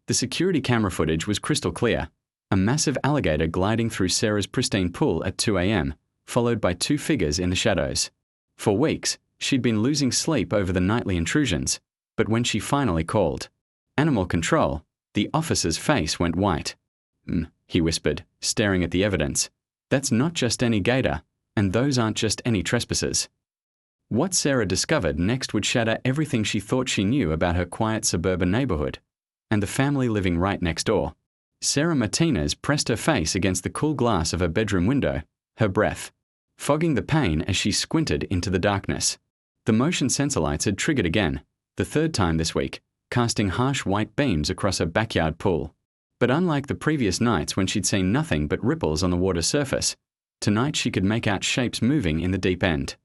The security camera footage was crystal clear. A massive alligator gliding through Sarah's pristine pool at 2 a.m., followed by two figures in the shadows. For weeks, she'd been losing sleep over the nightly intrusions, but when she finally called animal control, the officer's face went white. He whispered, staring at the evidence. That's not just any gator, and those aren't just any trespassers. What Sarah discovered next would shatter everything she thought she knew about her quiet suburban neighborhood and the family living right next door. Sarah Martinez pressed her face against the cool glass of her bedroom window, her breath fogging the pain as she squinted into the darkness. The motion sensor lights had triggered again, the third time this week, casting harsh white beams across her backyard pool. But unlike the previous nights when she'd seen nothing but ripples on the water's surface, tonight she could make out shapes moving in the deep end.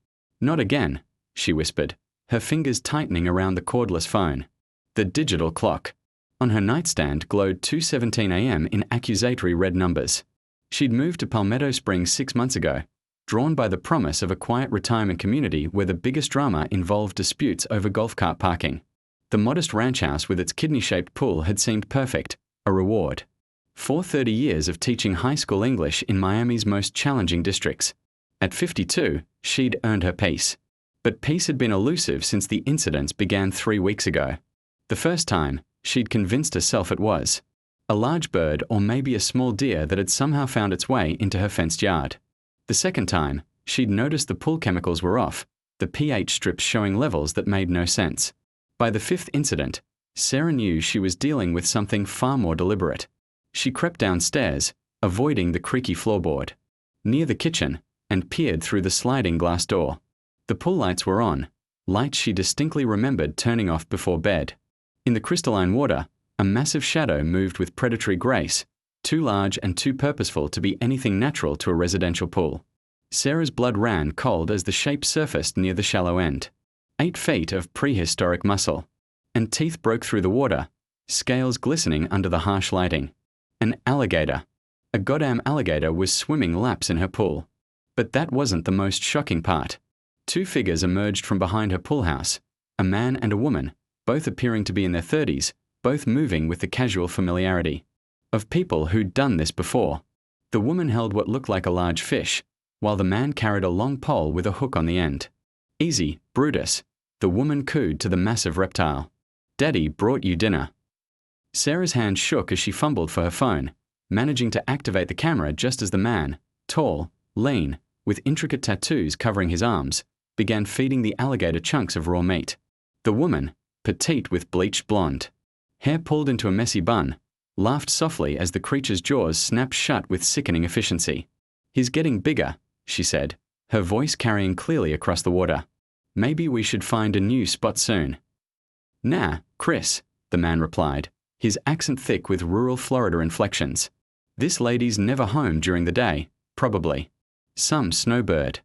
Not again, she whispered, her fingers tightening around the cordless phone. The digital clock on her nightstand glowed 2:17 a.m. in accusatory red numbers. She'd moved to Palmetto Springs 6 months ago, drawn by the promise of a quiet retirement community where the biggest drama involved disputes over golf cart parking. The modest ranch house with its kidney-shaped pool had seemed perfect, a reward. For 30 years of teaching high school English in Miami's most challenging districts. At 52, she'd earned her peace. But peace had been elusive since the incidents began 3 weeks ago. The first time, she'd convinced herself it was a large bird or maybe a small deer that had somehow found its way into her fenced yard. The second time, she'd noticed the pool chemicals were off, the pH strips showing levels that made no sense. By the fifth incident, Sarah knew she was dealing with something far more deliberate. She crept downstairs, avoiding the creaky floorboard, near the kitchen, and peered through the sliding glass door. The pool lights were on, lights she distinctly remembered turning off before bed. In the crystalline water, a massive shadow moved with predatory grace, too large and too purposeful to be anything natural to a residential pool. Sarah's blood ran cold as the shape surfaced near the shallow end. 8 feet of prehistoric muscle, and teeth broke through the water, scales glistening under the harsh lighting. An alligator. A goddamn alligator was swimming laps in her pool. But that wasn't the most shocking part. 2 figures emerged from behind her pool house, a man and a woman, both appearing to be in their 30s, both moving with the casual familiarity of people who'd done this before. The woman held what looked like a large fish, while the man carried a long pole with a hook on the end. Easy, Brutus, the woman cooed to the massive reptile. Daddy brought you dinner. Sarah's hand shook as she fumbled for her phone, managing to activate the camera just as the man, tall, lean, with intricate tattoos covering his arms, began feeding the alligator chunks of raw meat. The woman, petite with bleached blonde hair pulled into a messy bun, laughed softly as the creature's jaws snapped shut with sickening efficiency. He's getting bigger, she said, her voice carrying clearly across the water. Maybe we should find a new spot soon. Nah, Chris, the man replied, his accent thick with rural Florida inflections. This lady's never home during the day, probably. Some snowbird.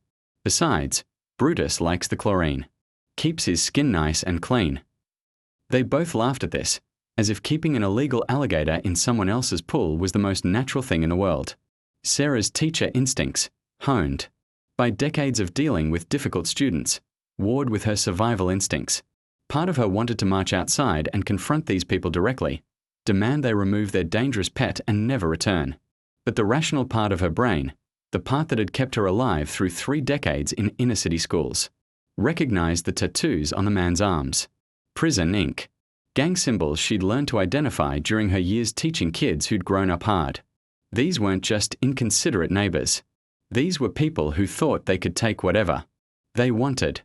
Besides, Brutus likes the chlorine. Keeps his skin nice and clean. They both laughed at this, as if keeping an illegal alligator in someone else's pool was the most natural thing in the world. Sarah's teacher instincts, honed by decades of dealing with difficult students, warred with her survival instincts. Part of her wanted to march outside and confront these people directly, demand they remove their dangerous pet and never return. But the rational part of her brain, the part that had kept her alive through 3 decades in inner-city schools, recognized the tattoos on the man's arms. Prison ink. Gang symbols she'd learned to identify during her years teaching kids who'd grown up hard. These weren't just inconsiderate neighbors. These were people who thought they could take whatever they wanted.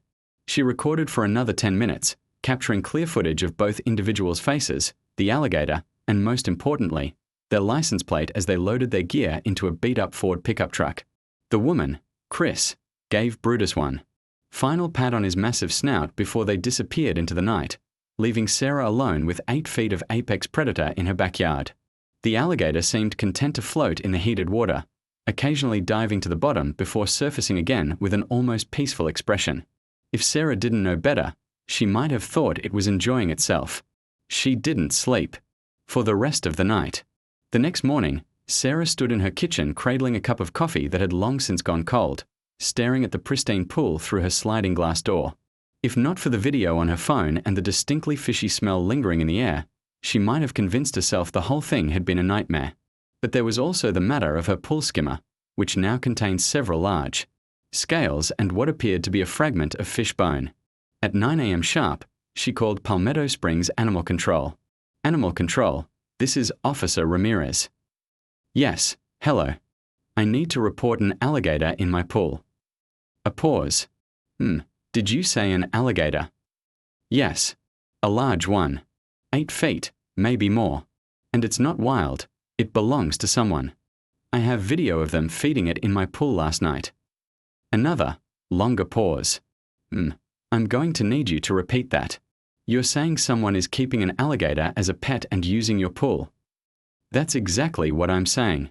She recorded for another 10 minutes, capturing clear footage of both individuals' faces, the alligator, and most importantly, their license plate as they loaded their gear into a beat-up Ford pickup truck. The woman, Chris, gave Brutus one final pat on his massive snout before they disappeared into the night, leaving Sarah alone with 8 feet of apex predator in her backyard. The alligator seemed content to float in the heated water, occasionally diving to the bottom before surfacing again with an almost peaceful expression. If Sarah didn't know better, she might have thought it was enjoying itself. She didn't sleep for the rest of the night. The next morning, Sarah stood in her kitchen cradling a cup of coffee that had long since gone cold, staring at the pristine pool through her sliding glass door. If not for the video on her phone and the distinctly fishy smell lingering in the air, She might have convinced herself the whole thing had been a nightmare. But there was also the matter of her pool skimmer, which now contained several large scales and what appeared to be a fragment of fish bone. At 9 a.m. sharp, she called Palmetto Springs Animal Control. Animal Control, this is Officer Ramirez. Yes, hello. I need to report an alligator in my pool. A pause. Did you say an alligator? Yes. A large one. 8 feet, maybe more. And it's not wild. It belongs to someone. I have video of them feeding it in my pool last night. Another, longer pause. I'm going to need you to repeat that. You're saying someone is keeping an alligator as a pet and using your pool. That's exactly what I'm saying.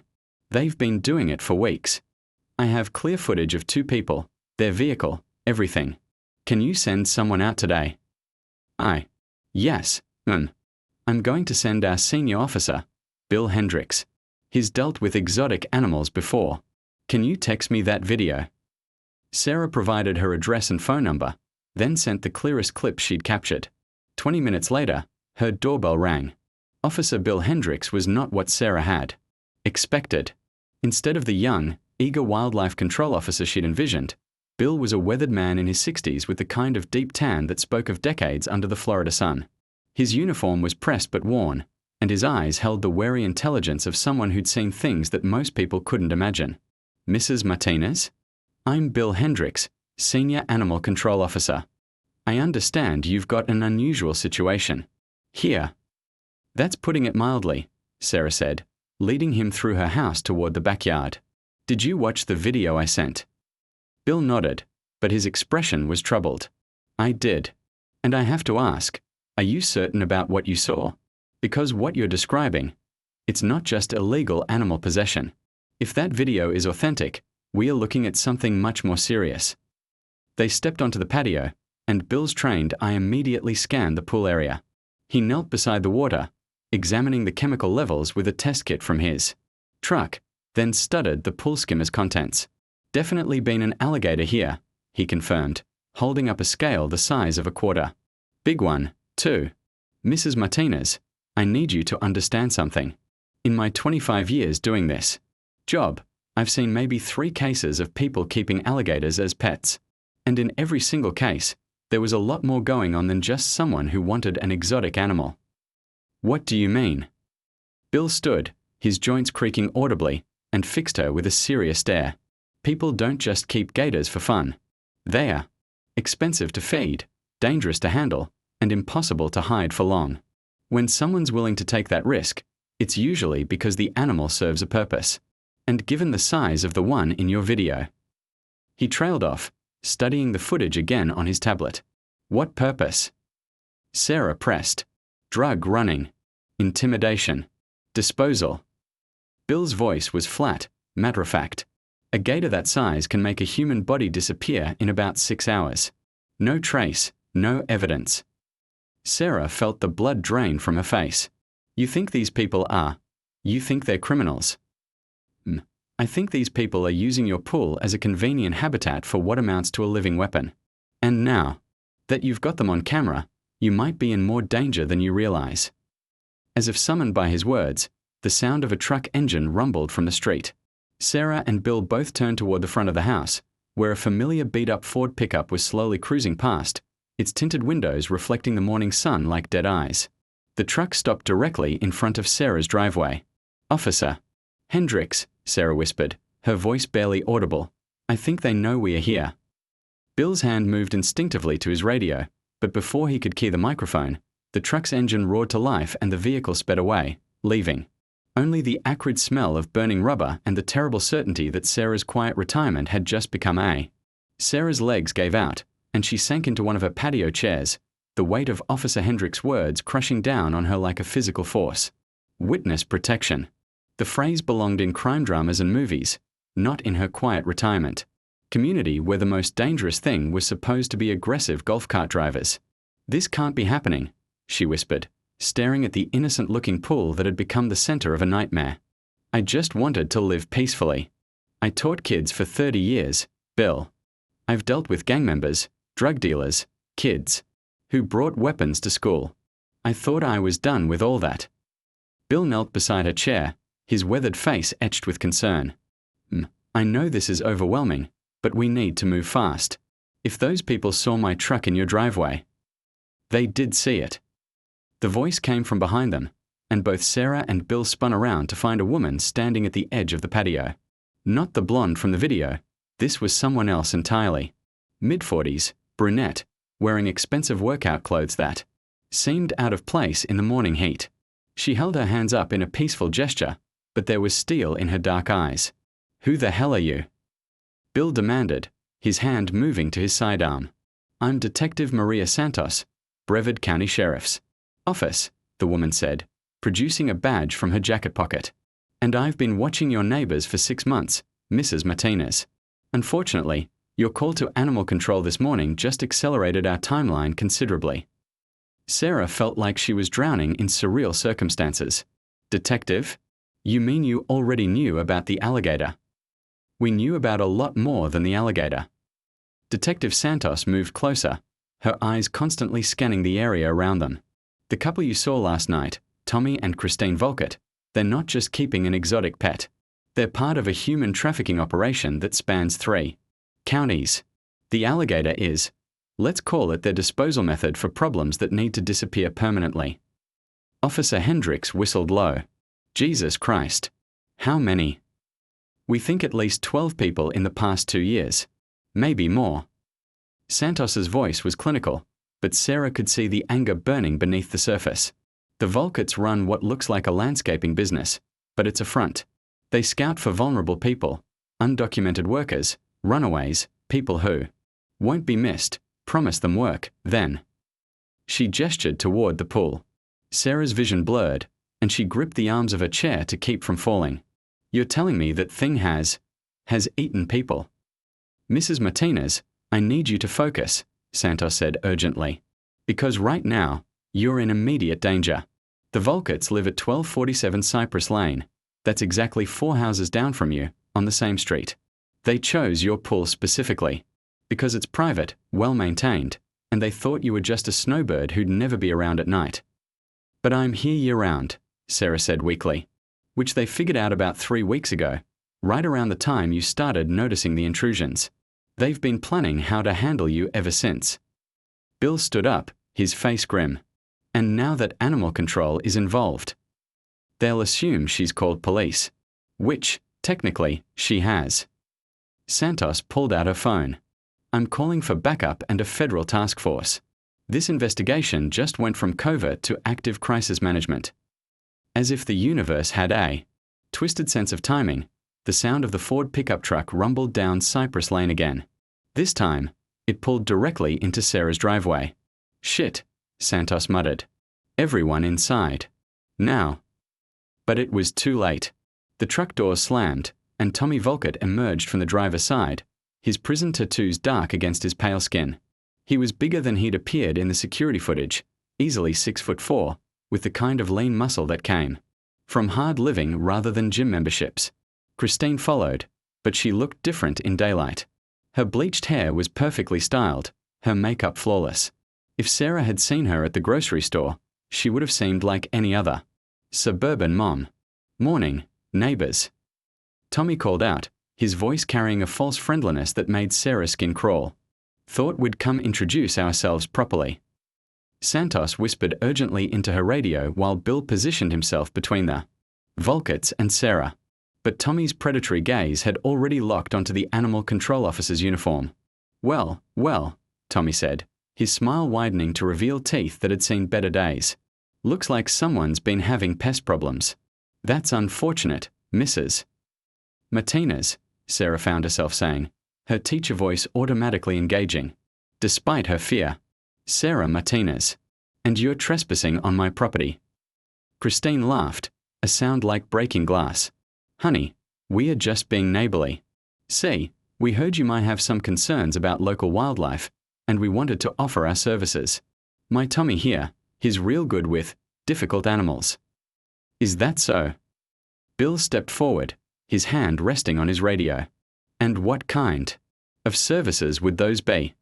They've been doing it for weeks. I have clear footage of 2 people, their vehicle, everything. Can you send someone out today? Yes. I'm going to send our senior officer, Bill Hendricks. He's dealt with exotic animals before. Can you text me that video? Sarah provided her address and phone number, then sent the clearest clip she'd captured. 20 minutes later, her doorbell rang. Officer Bill Hendricks was not what Sarah had expected. Instead of the young, eager wildlife control officer she'd envisioned, Bill was a weathered man in his 60s with the kind of deep tan that spoke of decades under the Florida sun. His uniform was pressed but worn, and his eyes held the wary intelligence of someone who'd seen things that most people couldn't imagine. Mrs. Martinez? I'm Bill Hendricks, Senior Animal Control Officer. I understand you've got an unusual situation. Here. That's putting it mildly, Sarah said, leading him through her house toward the backyard. Did you watch the video I sent? Bill nodded, but his expression was troubled. I did. And I have to ask, are you certain about what you saw? Because what you're describing, it's not just illegal animal possession. If that video is authentic, we are looking at something much more serious. They stepped onto the patio, and Bill's trained eye immediately scanned the pool area. He knelt beside the water, examining the chemical levels with a test kit from his truck, then studied the pool skimmer's contents. Definitely been an alligator here, he confirmed, holding up a scale the size of a quarter. Big one, too. Mrs. Martinez, I need you to understand something. In my 25 years doing this job, I've seen maybe 3 cases of people keeping alligators as pets. And in every single case, there was a lot more going on than just someone who wanted an exotic animal. What do you mean? Bill stood, his joints creaking audibly, and fixed her with a serious stare. People don't just keep gators for fun. They're expensive to feed, dangerous to handle, and impossible to hide for long. When someone's willing to take that risk, it's usually because the animal serves a purpose. And given the size of the one in your video. He trailed off, studying the footage again on his tablet. What purpose? Sarah pressed. Drug running. Intimidation. Disposal. Bill's voice was flat, matter-of-fact. A gator that size can make a human body disappear in about 6 hours. No trace, no evidence. Sarah felt the blood drain from her face. You think these people are? You think they're criminals? I think these people are using your pool as a convenient habitat for what amounts to a living weapon. And now that you've got them on camera, you might be in more danger than you realize. As if summoned by his words, the sound of a truck engine rumbled from the street. Sarah and Bill both turned toward the front of the house, where a familiar beat-up Ford pickup was slowly cruising past, its tinted windows reflecting the morning sun like dead eyes. The truck stopped directly in front of Sarah's driveway. Officer Hendricks, Sarah whispered, her voice barely audible. I think they know we are here. Bill's hand moved instinctively to his radio, but before he could key the microphone, the truck's engine roared to life and the vehicle sped away, leaving only the acrid smell of burning rubber and the terrible certainty that Sarah's quiet retirement had just become Sarah's legs gave out, and she sank into one of her patio chairs, the weight of Officer Hendricks' words crushing down on her like a physical force. Witness protection. The phrase belonged in crime dramas and movies, not in her quiet retirement. Community where the most dangerous thing was supposed to be aggressive golf cart drivers. This can't be happening, she whispered, staring at the innocent-looking pool that had become the center of a nightmare. I just wanted to live peacefully. I taught kids for 30 years, Bill. I've dealt with gang members, drug dealers, kids, who brought weapons to school. I thought I was done with all that." Bill knelt beside her chair, his weathered face etched with concern. "I know this is overwhelming, but we need to move fast. If those people saw my truck in your driveway—" They did see it. The voice came from behind them, and both Sarah and Bill spun around to find a woman standing at the edge of the patio. Not the blonde from the video. This was someone else entirely. Mid-40s, brunette, wearing expensive workout clothes that seemed out of place in the morning heat. She held her hands up in a peaceful gesture, but there was steel in her dark eyes. "Who the hell are you?" Bill demanded, his hand moving to his sidearm. "I'm Detective Maria Santos, Brevard County Sheriff's Office," the woman said, producing a badge from her jacket pocket. "And I've been watching your neighbors for 6 months, Mrs. Martinez. Unfortunately, your call to animal control this morning just accelerated our timeline considerably." Sarah felt like she was drowning in surreal circumstances. "Detective? You mean you already knew about the alligator?" "We knew about a lot more than the alligator." Detective Santos moved closer, her eyes constantly scanning the area around them. "The couple you saw last night, Tommy and Christine Volkert, they're not just keeping an exotic pet. They're part of a human trafficking operation that spans 3 counties. The alligator is, let's call it their disposal method for problems that need to disappear permanently." Officer Hendricks whistled low. "Jesus Christ. How many?" "We think at least 12 people in the past 2 years. Maybe more." Santos's voice was clinical, but Sarah could see the anger burning beneath the surface. "The Volkerts run what looks like a landscaping business, but it's a front. They scout for vulnerable people, undocumented workers, runaways, people who won't be missed, promise them work, then." She gestured toward the pool. Sarah's vision blurred, and she gripped the arms of her chair to keep from falling. "You're telling me that thing has eaten people?" "Mrs. Martinez, I need you to focus," Santos said urgently. "Because right now, you're in immediate danger. The Volkerts live at 1247 Cypress Lane. That's exactly 4 houses down from you, on the same street. They chose your pool specifically because it's private, well-maintained, and they thought you were just a snowbird who'd never be around at night." "But I'm here year-round," Sarah said weakly, "which they figured out about 3 weeks ago, right around the time you started noticing the intrusions. They've been planning how to handle you ever since." Bill stood up, his face grim. "And now that animal control is involved, they'll assume she's called police, which, technically, she has." Santos pulled out her phone. "I'm calling for backup and a federal task force. This investigation just went from covert to active crisis management." As if the universe had a twisted sense of timing, the sound of the Ford pickup truck rumbled down Cypress Lane again. This time, it pulled directly into Sarah's driveway. "Shit," Santos muttered. "Everyone inside. Now." But it was too late. The truck door slammed, and Tommy Volkert emerged from the driver's side, his prison tattoos dark against his pale skin. He was bigger than he'd appeared in the security footage, easily 6'4", with the kind of lean muscle that came from hard living rather than gym memberships. Christine followed, but she looked different in daylight. Her bleached hair was perfectly styled, her makeup flawless. If Sarah had seen her at the grocery store, she would have seemed like any other suburban mom. "Morning, neighbors," Tommy called out, his voice carrying a false friendliness that made Sarah's skin crawl. "Thought we'd come introduce ourselves properly." Santos whispered urgently into her radio while Bill positioned himself between the Volkerts and Sarah. But Tommy's predatory gaze had already locked onto the animal control officer's uniform. Well, Tommy said, his smile widening to reveal teeth that had seen better days. "Looks like someone's been having pest problems." "That's unfortunate, Mrs. Martinez," Sarah found herself saying, her teacher voice automatically engaging, despite her fear. "Sarah Martinez. And you're trespassing on my property." Christine laughed, a sound like breaking glass. "Honey, we are just being neighborly. See, we heard you might have some concerns about local wildlife, and we wanted to offer our services. My Tommy here, he's real good with difficult animals." "Is that so?" Bill stepped forward, his hand resting on his radio. "And what kind of services would those be?"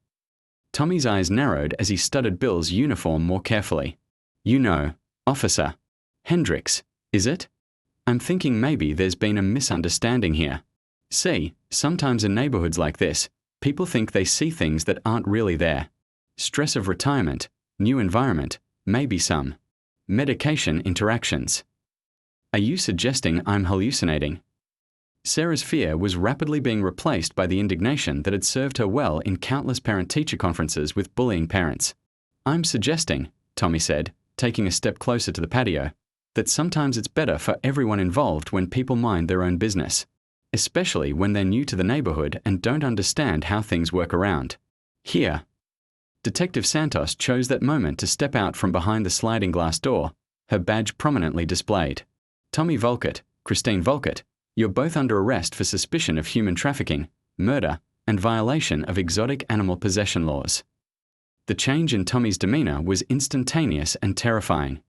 Tommy's eyes narrowed as he studied Bill's uniform more carefully. You know, Officer Hendricks, is it? I'm thinking maybe there's been a misunderstanding here. See, sometimes in neighborhoods like this, people think they see things that aren't really there. Stress of retirement, new environment, maybe some medication interactions. Are you suggesting I'm hallucinating? Sarah's fear was rapidly being replaced by the indignation that had served her well in countless parent-teacher conferences with bullying parents. I'm suggesting, Tommy said, taking a step closer to the patio, that sometimes it's better for everyone involved when people mind their own business, especially when they're new to the neighborhood and don't understand how things work around. Here. Detective Santos chose that moment to step out from behind the sliding glass door, her badge prominently displayed. Tommy Volkert, Christine Volkert, you're both under arrest for suspicion of human trafficking, murder, and violation of exotic animal possession laws. The change in Tommy's demeanor was instantaneous and terrifying.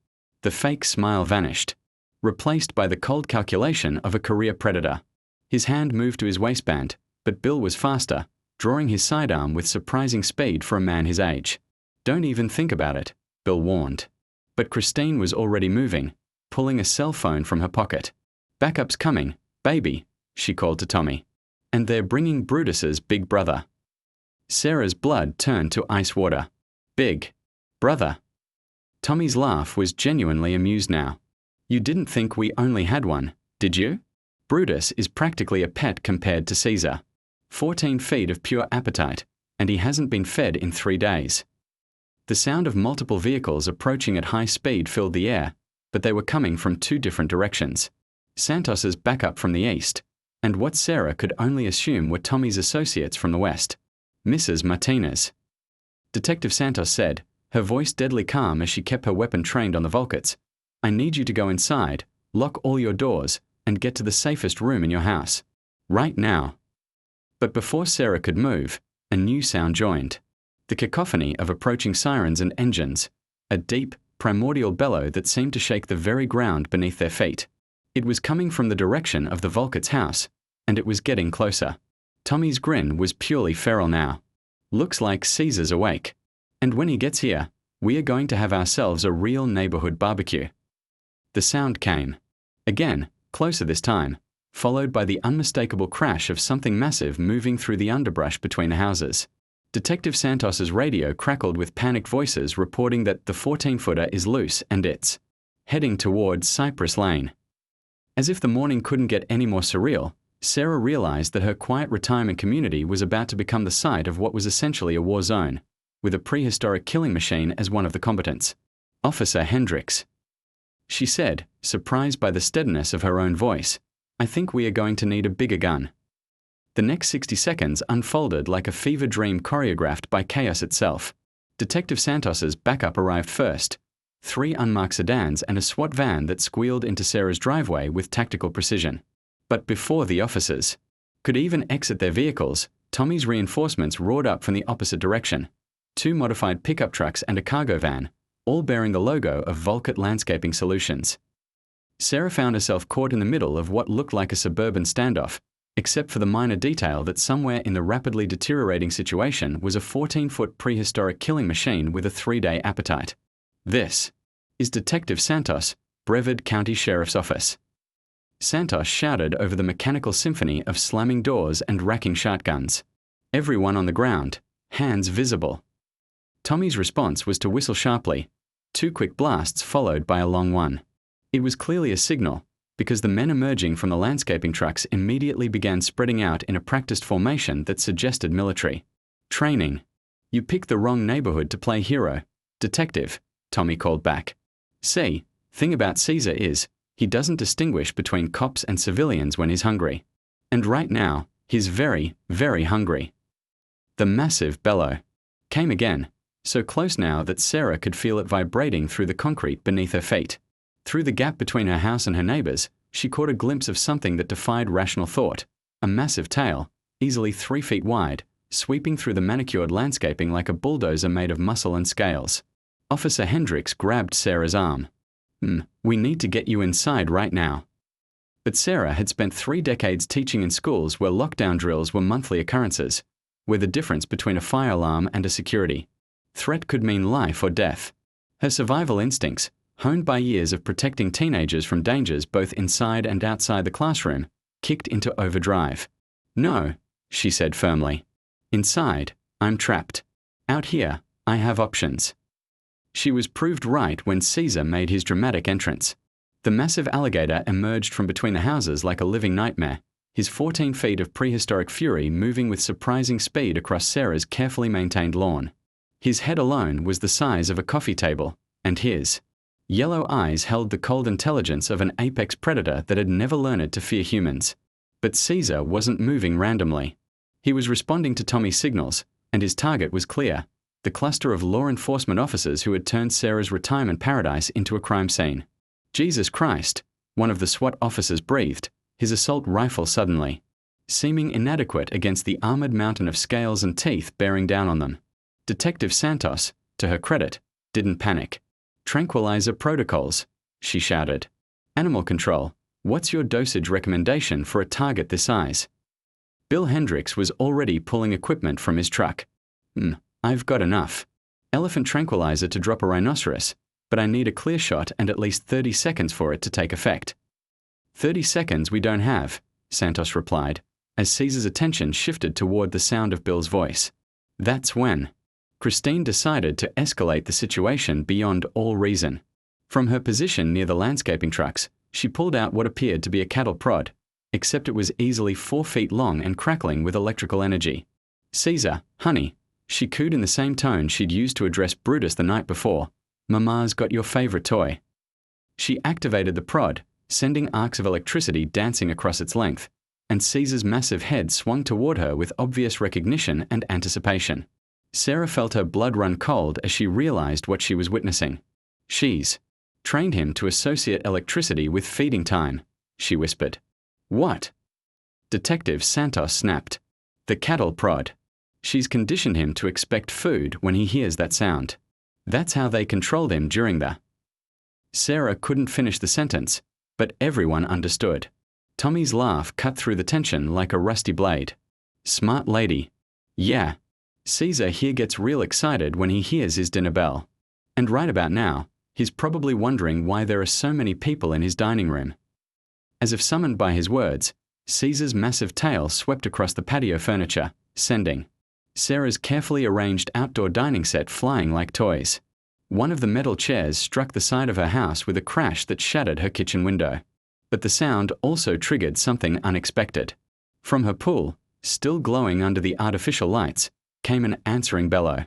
The fake smile vanished, replaced by the cold calculation of a career predator. His hand moved to his waistband, but Bill was faster, drawing his sidearm with surprising speed for a man his age. Don't even think about it, Bill warned. But Christine was already moving, pulling a cell phone from her pocket. Backup's coming, baby, she called to Tommy. And they're bringing Brutus's big brother. Sarah's blood turned to ice water. Big brother. Tommy's laugh was genuinely amused now. You didn't think we only had one, did you? Brutus is practically a pet compared to Caesar. 14 feet of pure appetite, and he hasn't been fed in 3 days. The sound of multiple vehicles approaching at high speed filled the air, but they were coming from 2 different directions. Santos's backup from the east, and what Sarah could only assume were Tommy's associates from the west. Mrs. Martinez. Detective Santos said, her voice deadly calm as she kept her weapon trained on the Volkerts. I need you to go inside, lock all your doors, and get to the safest room in your house. Right now. But before Sarah could move, a new sound joined. The cacophony of approaching sirens and engines. A deep, primordial bellow that seemed to shake the very ground beneath their feet. It was coming from the direction of the Volkerts' house, and it was getting closer. Tommy's grin was purely feral now. Looks like Caesar's awake. And when he gets here, we are going to have ourselves a real neighborhood barbecue. The sound came. Again, closer this time, followed by the unmistakable crash of something massive moving through the underbrush between the houses. Detective Santos's radio crackled with panicked voices reporting that the 14-footer is loose and it's heading towards Cypress Lane. As if the morning couldn't get any more surreal, Sarah realized that her quiet retirement community was about to become the site of what was essentially a war zone, with a prehistoric killing machine as one of the combatants. Officer Hendricks. She said, surprised by the steadiness of her own voice, I think we are going to need a bigger gun. The next 60 seconds unfolded like a fever dream choreographed by chaos itself. Detective Santos's backup arrived first. 3 unmarked sedans and a SWAT van that squealed into Sarah's driveway with tactical precision. But before the officers could even exit their vehicles, Tommy's reinforcements roared up from the opposite direction. 2 modified pickup trucks and a cargo van, all bearing the logo of Volkert Landscaping Solutions. Sarah found herself caught in the middle of what looked like a suburban standoff, except for the minor detail that somewhere in the rapidly deteriorating situation was a 14-foot prehistoric killing machine with a 3-day appetite. This is Detective Santos, Brevard County Sheriff's Office. Santos shouted over the mechanical symphony of slamming doors and racking shotguns. Everyone on the ground, hands visible. Tommy's response was to whistle sharply, 2 quick blasts followed by a long one. It was clearly a signal, because the men emerging from the landscaping trucks immediately began spreading out in a practiced formation that suggested military training. You picked the wrong neighborhood to play hero, detective, Tommy called back. See, thing about Caesar is, he doesn't distinguish between cops and civilians when he's hungry. And right now, he's very, very hungry. The massive bellow came again, so close now that Sarah could feel it vibrating through the concrete beneath her feet. Through the gap between her house and her neighbors, she caught a glimpse of something that defied rational thought. A massive tail, easily 3 feet wide, sweeping through the manicured landscaping like a bulldozer made of muscle and scales. Officer Hendricks grabbed Sarah's arm. We need to get you inside right now. But Sarah had spent 3 decades teaching in schools where lockdown drills were monthly occurrences, where the difference between a fire alarm and a security threat could mean life or death. Her survival instincts, honed by years of protecting teenagers from dangers both inside and outside the classroom, kicked into overdrive. "No," she said firmly. "Inside, I'm trapped. Out here, I have options." She was proved right when Caesar made his dramatic entrance. The massive alligator emerged from between the houses like a living nightmare, his 14 feet of prehistoric fury moving with surprising speed across Sarah's carefully maintained lawn. His head alone was the size of a coffee table, and his yellow eyes held the cold intelligence of an apex predator that had never learned to fear humans. But Caesar wasn't moving randomly. He was responding to Tommy's signals, and his target was clear: the cluster of law enforcement officers who had turned Sarah's retirement paradise into a crime scene. "Jesus Christ," one of the SWAT officers breathed, his assault rifle suddenly seeming inadequate against the armored mountain of scales and teeth bearing down on them. Detective Santos, to her credit, didn't panic. "Tranquilizer protocols," she shouted. "Animal control, what's your dosage recommendation for a target this size?" Bill Hendricks was already pulling equipment from his truck. I've got enough. Elephant tranquilizer to drop a rhinoceros, but I need a clear shot and at least 30 seconds for it to take effect." 30 seconds we don't have," Santos replied, as Caesar's attention shifted toward the sound of Bill's voice. That's when Christine decided to escalate the situation beyond all reason. From her position near the landscaping trucks, she pulled out what appeared to be a cattle prod, except it was easily 4 feet long and crackling with electrical energy. "Caesar, honey," she cooed in the same tone she'd used to address Brutus the night before, "Mama's got your favorite toy." She activated the prod, sending arcs of electricity dancing across its length, and Caesar's massive head swung toward her with obvious recognition and anticipation. Sarah felt her blood run cold as she realized what she was witnessing. "She's trained him to associate electricity with feeding time," she whispered. "What?" Detective Santos snapped. "The cattle prod. She's conditioned him to expect food when he hears that sound. That's how they controlled him during the—" Sarah couldn't finish the sentence, but everyone understood. Tommy's laugh cut through the tension like a rusty blade. "Smart lady. Yeah. Caesar here gets real excited when he hears his dinner bell. And right about now, he's probably wondering why there are so many people in his dining room." As if summoned by his words, Caesar's massive tail swept across the patio furniture, sending Sarah's carefully arranged outdoor dining set flying like toys. One of the metal chairs struck the side of her house with a crash that shattered her kitchen window. But the sound also triggered something unexpected. From her pool, still glowing under the artificial lights, came an answering bellow.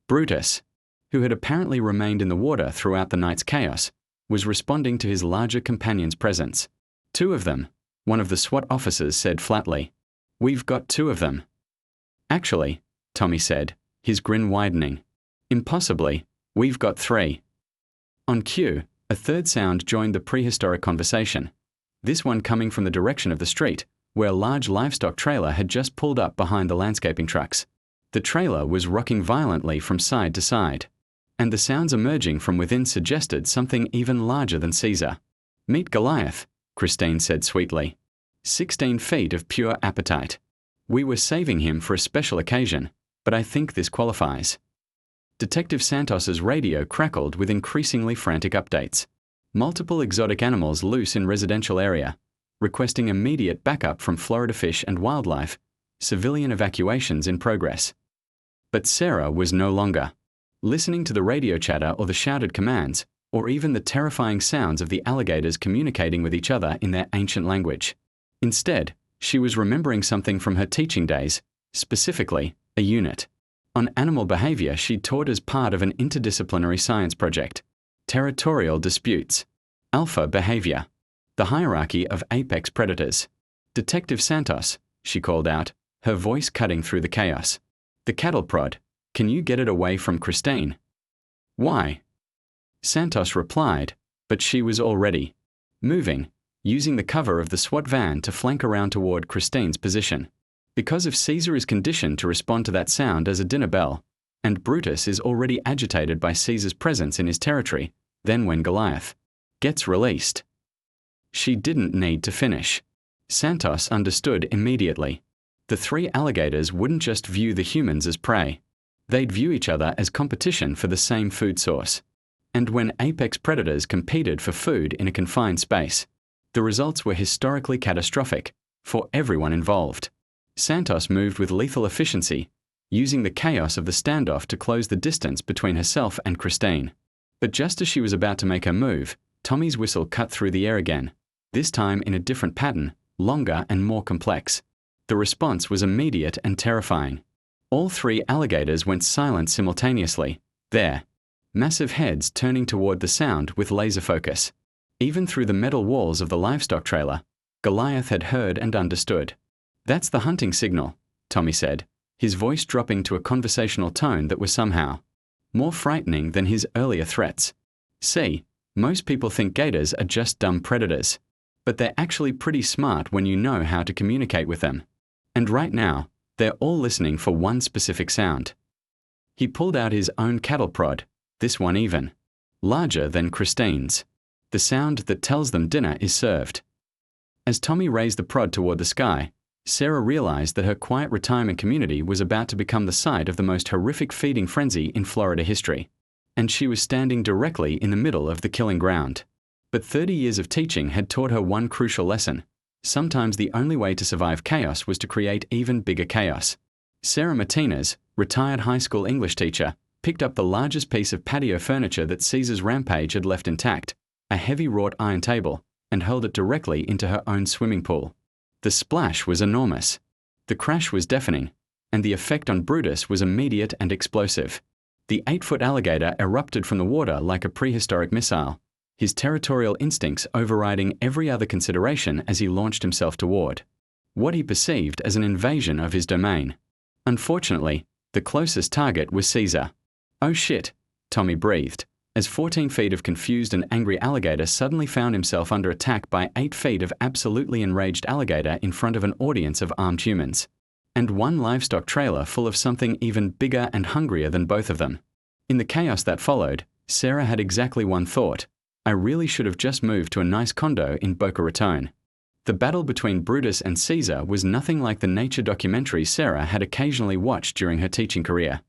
Brutus, who had apparently remained in the water throughout the night's chaos, was responding to his larger companion's presence. "2 of them," one of the SWAT officers said flatly. "We've got 2 of them." "Actually," Tommy said, his grin widening. "Impossibly, we've got 3. On cue, a third sound joined the prehistoric conversation, this one coming from the direction of the street, where a large livestock trailer had just pulled up behind the landscaping trucks. The trailer was rocking violently from side to side, and the sounds emerging from within suggested something even larger than Caesar. "Meet Goliath," Christine said sweetly. 16 feet of pure appetite. "We were saving him for a special occasion, but I think this qualifies." Detective Santos's radio crackled with increasingly frantic updates. Multiple exotic animals loose in residential area, requesting immediate backup from Florida Fish and Wildlife, civilian evacuations in progress. But Sarah was no longer listening to the radio chatter or the shouted commands, or even the terrifying sounds of the alligators communicating with each other in their ancient language. Instead, she was remembering something from her teaching days, specifically, a unit on animal behavior she'd taught as part of an interdisciplinary science project. Territorial disputes. Alpha behavior. The hierarchy of apex predators. "Detective Santos," she called out, her voice cutting through the chaos. "The cattle prod. Can you get it away from Christine?" "Why?" Santos replied, but she was already moving, using the cover of the SWAT van to flank around toward Christine's position. Because if Caesar is conditioned to respond to that sound as a dinner bell, and Brutus is already agitated by Caesar's presence in his territory, then when Goliath gets released. She didn't need to finish. Santos understood immediately. The 3 alligators wouldn't just view the humans as prey. They'd view each other as competition for the same food source. and when apex predators competed for food in a confined space. The results were historically catastrophic for everyone involved. Santos moved with lethal efficiency, using the chaos of the standoff to close the distance between herself and Christine. But just as she was about to make her move, Tommy's whistle cut through the air again, this time in a different pattern, longer and more complex. The response was immediate and terrifying. All three alligators went silent simultaneously, their massive heads turning toward the sound with laser focus. Even through the metal walls of the livestock trailer, Goliath had heard and understood. "That's the hunting signal," Tommy said, his voice dropping to a conversational tone that was somehow more frightening than his earlier threats. "See, most people think gators are just dumb predators, but they're actually pretty smart when you know how to communicate with them. And right now, they're all listening for one specific sound." He pulled out his own cattle prod, this one even larger than Christine's, the sound that tells them dinner is served. As Tommy raised the prod toward the sky, Sarah realized that her quiet retirement community was about to become the site of the most horrific feeding frenzy in Florida history, and she was standing directly in the middle of the killing ground. But 30 years of teaching had taught her one crucial lesson. Sometimes the only way to survive chaos was to create even bigger chaos. Sarah Martinez, retired high school English teacher, picked up the largest piece of patio furniture that Caesar's rampage had left intact, a heavy wrought iron table, and hurled it directly into her own swimming pool. The splash was enormous. The crash was deafening, and the effect on Brutus was immediate and explosive. The 8-foot alligator erupted from the water like a prehistoric missile, his territorial instincts overriding every other consideration as he launched himself toward what he perceived as an invasion of his domain. Unfortunately, the closest target was Caesar. "Oh shit," Tommy breathed, as 14 feet of confused and angry alligator suddenly found himself under attack by 8 feet of absolutely enraged alligator in front of an audience of armed humans, and one livestock trailer full of something even bigger and hungrier than both of them. In the chaos that followed, Sarah had exactly one thought: I really should have just moved to a nice condo in Boca Raton. The battle between Brutus and Caesar was nothing like the nature documentaries Sarah had occasionally watched during her teaching career.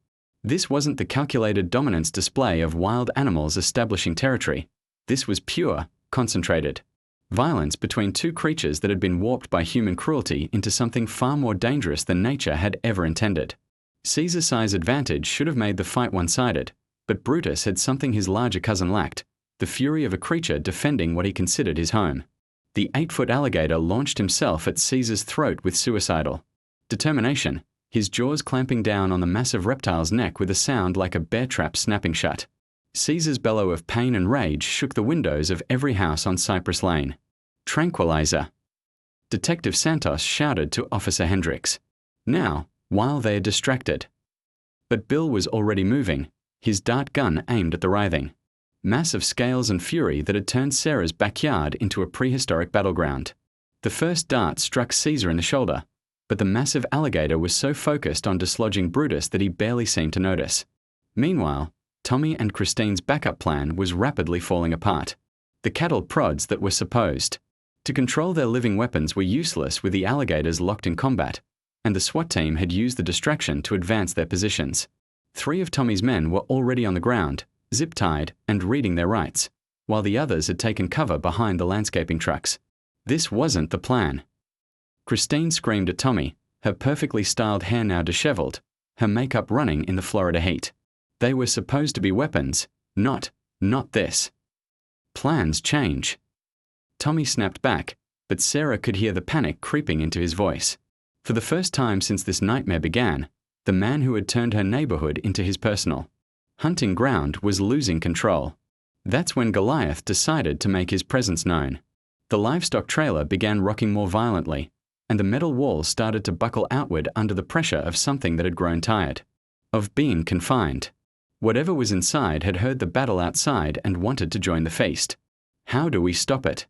This wasn't the calculated dominance display of wild animals establishing territory. This was pure, concentrated violence between two creatures that had been warped by human cruelty into something far more dangerous than nature had ever intended. Caesar's size advantage should have made the fight one-sided, but Brutus had something his larger cousin lacked: the fury of a creature defending what he considered his home. The 8-foot alligator launched himself at Caesar's throat with suicidal determination, his jaws clamping down on the massive reptile's neck with a sound like a bear trap snapping shut. Caesar's bellow of pain and rage shook the windows of every house on Cypress Lane. "Tranquilizer," Detective Santos shouted to Officer Hendricks. Now, while they are distracted. But Bill was already moving, his dart gun aimed at the writhing mass of scales and fury that had turned Sarah's backyard into a prehistoric battleground. The first dart struck Caesar in the shoulder, but the massive alligator was so focused on dislodging Brutus that he barely seemed to notice. Meanwhile, Tommy and Christine's backup plan was rapidly falling apart. The cattle prods that were supposed to control their living weapons were useless with the alligators locked in combat, and the SWAT team had used the distraction to advance their positions. 3 of Tommy's men were already on the ground, zip-tied and reading their rights, while the others had taken cover behind the landscaping trucks. This wasn't the plan. Christine screamed at Tommy, her perfectly styled hair now disheveled, her makeup running in the Florida heat. They were supposed to be weapons, not this. Plans change. Tommy snapped back, but Sarah could hear the panic creeping into his voice. For the first time since this nightmare began, the man who had turned her neighborhood into his personal hunting ground was losing control. That's when Goliath decided to make his presence known. The livestock trailer began rocking more violently, and the metal walls started to buckle outward under the pressure of something that had grown tired of being confined. Whatever was inside had heard the battle outside and wanted to join the feast. "How do we stop it?"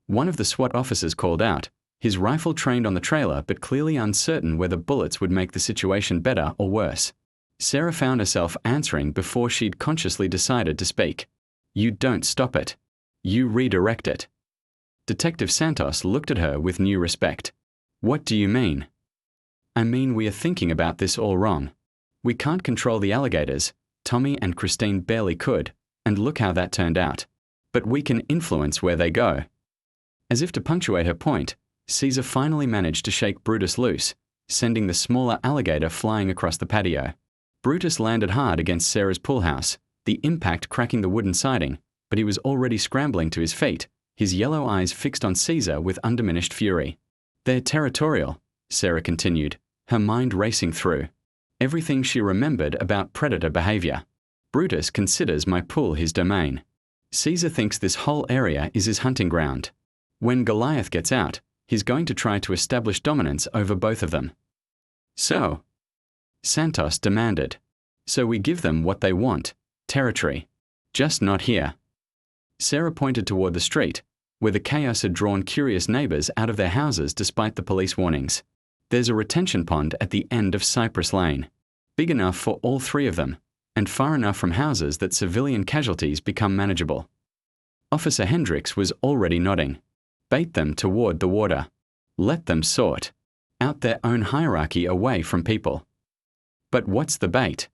One of the SWAT officers called out, his rifle trained on the trailer but clearly uncertain whether bullets would make the situation better or worse. Sarah found herself answering before she'd consciously decided to speak. "You don't stop it. You redirect it." Detective Santos looked at her with new respect. "What do you mean?" "I mean we are thinking about this all wrong. We can't control the alligators. Tommy and Christine barely could, And look how that turned out. But we can influence where they go. As if to punctuate her point, Caesar finally managed to shake Brutus loose, sending the smaller alligator flying across the patio. Brutus landed hard against Sarah's pool house, the impact cracking the wooden siding, but he was already scrambling to his feet, his yellow eyes fixed on Caesar with undiminished fury. "They're territorial," Sarah continued, her mind racing through everything she remembered about predator behavior. "Brutus considers my pool his domain. Caesar thinks this whole area is his hunting ground. When Goliath gets out, he's going to try to establish dominance over both of them." "So?" Santos demanded. "So we give them what they want, territory. Just not here." Sarah pointed toward the street, where the chaos had drawn curious neighbors out of their houses despite the police warnings. "There's a retention pond at the end of Cypress Lane, big enough for all three of them, and far enough from houses that civilian casualties become manageable." Officer Hendricks was already nodding. "Bait them toward the water. Let them sort out their own hierarchy away from people." "But what's the bait?"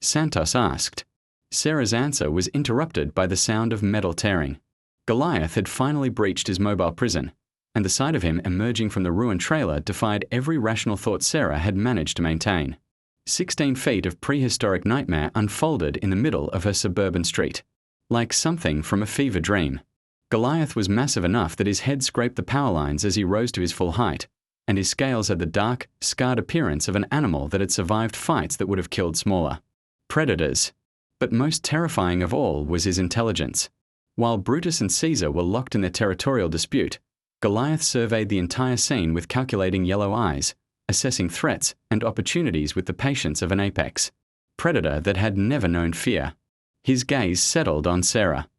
Santos asked. Sarah's answer was interrupted by the sound of metal tearing. Goliath had finally breached his mobile prison, and the sight of him emerging from the ruined trailer defied every rational thought Sarah had managed to maintain. 16 feet of prehistoric nightmare unfolded in the middle of her suburban street, like something from a fever dream. Goliath was massive enough that his head scraped the power lines as he rose to his full height, and his scales had the dark, scarred appearance of an animal that had survived fights that would have killed smaller predators. But most terrifying of all was his intelligence. While Brutus and Caesar were locked in their territorial dispute, Goliath surveyed the entire scene with calculating yellow eyes, assessing threats and opportunities with the patience of an apex predator that had never known fear. His gaze settled on Sarah.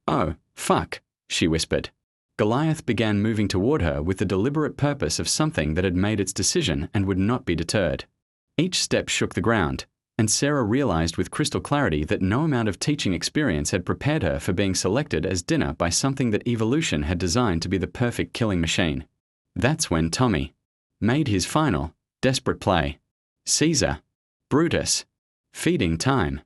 "Oh, fuck," she whispered. Goliath began moving toward her with the deliberate purpose of something that had made its decision and would not be deterred. Each step shook the ground, and Sarah realized with crystal clarity that no amount of teaching experience had prepared her for being selected as dinner by something that evolution had designed to be the perfect killing machine. That's when Tommy made his final, desperate play. Caesar. Brutus. Feeding time.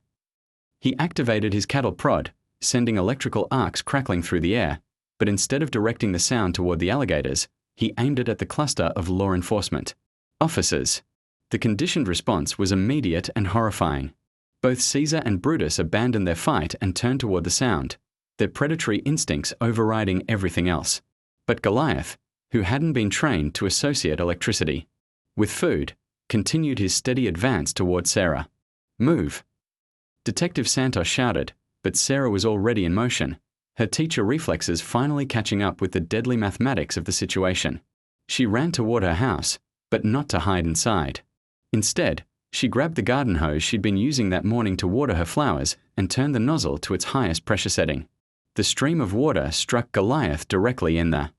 He activated his cattle prod, sending electrical arcs crackling through the air, but instead of directing the sound toward the alligators, he aimed it at the cluster of law enforcement officers. The conditioned response was immediate and horrifying. Both Caesar and Brutus abandoned their fight and turned toward the sound, their predatory instincts overriding everything else. But Goliath, who hadn't been trained to associate electricity with food, continued his steady advance toward Sarah. "Move!" Detective Santos shouted, but Sarah was already in motion, her teacher reflexes finally catching up with the deadly mathematics of the situation. She ran toward her house, but not to hide inside. Instead, she grabbed the garden hose she'd been using that morning to water her flowers and turned the nozzle to its highest pressure setting. The stream of water struck Goliath directly in the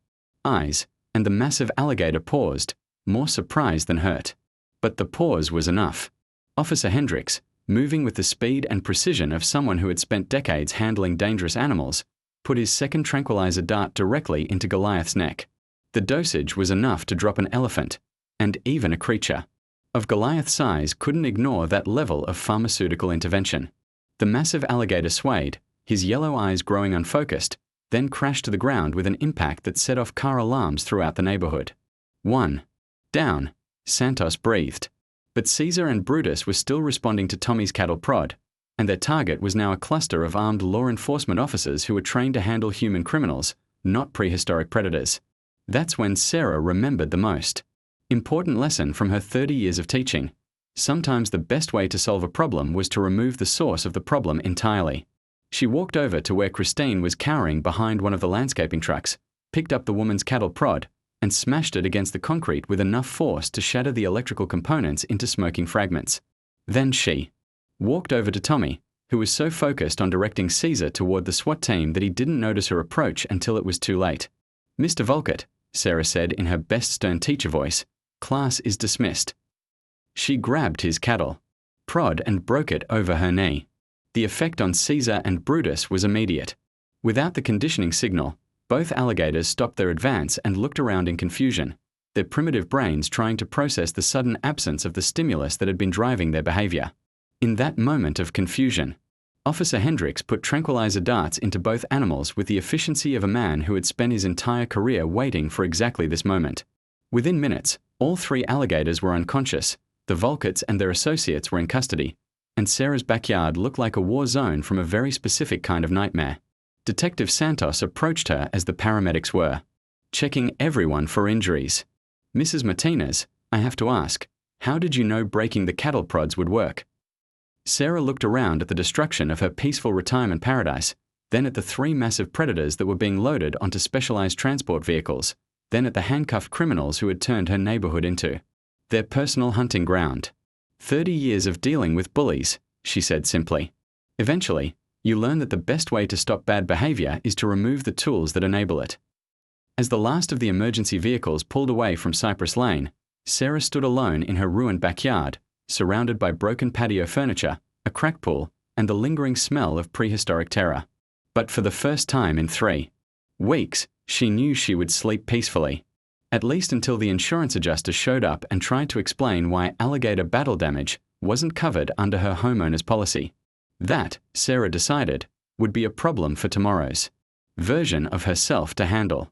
eyes, and the massive alligator paused, more surprised than hurt. But the pause was enough. Officer Hendricks, moving with the speed and precision of someone who had spent decades handling dangerous animals, put his second tranquilizer dart directly into Goliath's neck. The dosage was enough to drop an elephant, and even a creature of Goliath's size couldn't ignore that level of pharmaceutical intervention. The massive alligator swayed, his yellow eyes growing unfocused, then crashed to the ground with an impact that set off car alarms throughout the neighborhood. "One. Down," Santos breathed. But Caesar and Brutus were still responding to Tommy's cattle prod, and their target was now a cluster of armed law enforcement officers who were trained to handle human criminals, not prehistoric predators. That's when Sarah remembered the most important lesson from her 30 years of teaching. Sometimes the best way to solve a problem was to remove the source of the problem entirely. She walked over to where Christine was cowering behind one of the landscaping trucks, picked up the woman's cattle prod, and smashed it against the concrete with enough force to shatter the electrical components into smoking fragments. Then she walked over to Tommy, who was so focused on directing Caesar toward the SWAT team that he didn't notice her approach until it was too late. "Mr. Volkert," Sarah said in her best stern teacher voice, "class is dismissed." She grabbed his cattle prod and broke it over her knee. The effect on Caesar and Brutus was immediate. Without the conditioning signal, both alligators stopped their advance and looked around in confusion, their primitive brains trying to process the sudden absence of the stimulus that had been driving their behavior. In that moment of confusion, Officer Hendricks put tranquilizer darts into both animals with the efficiency of a man who had spent his entire career waiting for exactly this moment. Within minutes, all 3 alligators were unconscious, the Volkets and their associates were in custody, and Sarah's backyard looked like a war zone from a very specific kind of nightmare. Detective Santos approached her as the paramedics were, checking everyone for injuries. "Mrs. Martinez, I have to ask, how did you know breaking the cattle prods would work?" Sarah looked around at the destruction of her peaceful retirement paradise, then at the 3 massive predators that were being loaded onto specialized transport vehicles, then at the handcuffed criminals who had turned her neighborhood into their personal hunting ground. 30 years of dealing with bullies, she said simply. Eventually, you learn that the best way to stop bad behavior is to remove the tools that enable it. As the last of the emergency vehicles pulled away from Cypress Lane, Sarah stood alone in her ruined backyard, surrounded by broken patio furniture, a crack pool, and the lingering smell of prehistoric terror. But for the first time in 3 weeks, she knew she would sleep peacefully. At least until the insurance adjuster showed up and tried to explain why alligator battle damage wasn't covered under her homeowner's policy. That, Sarah decided, would be a problem for tomorrow's version of herself to handle.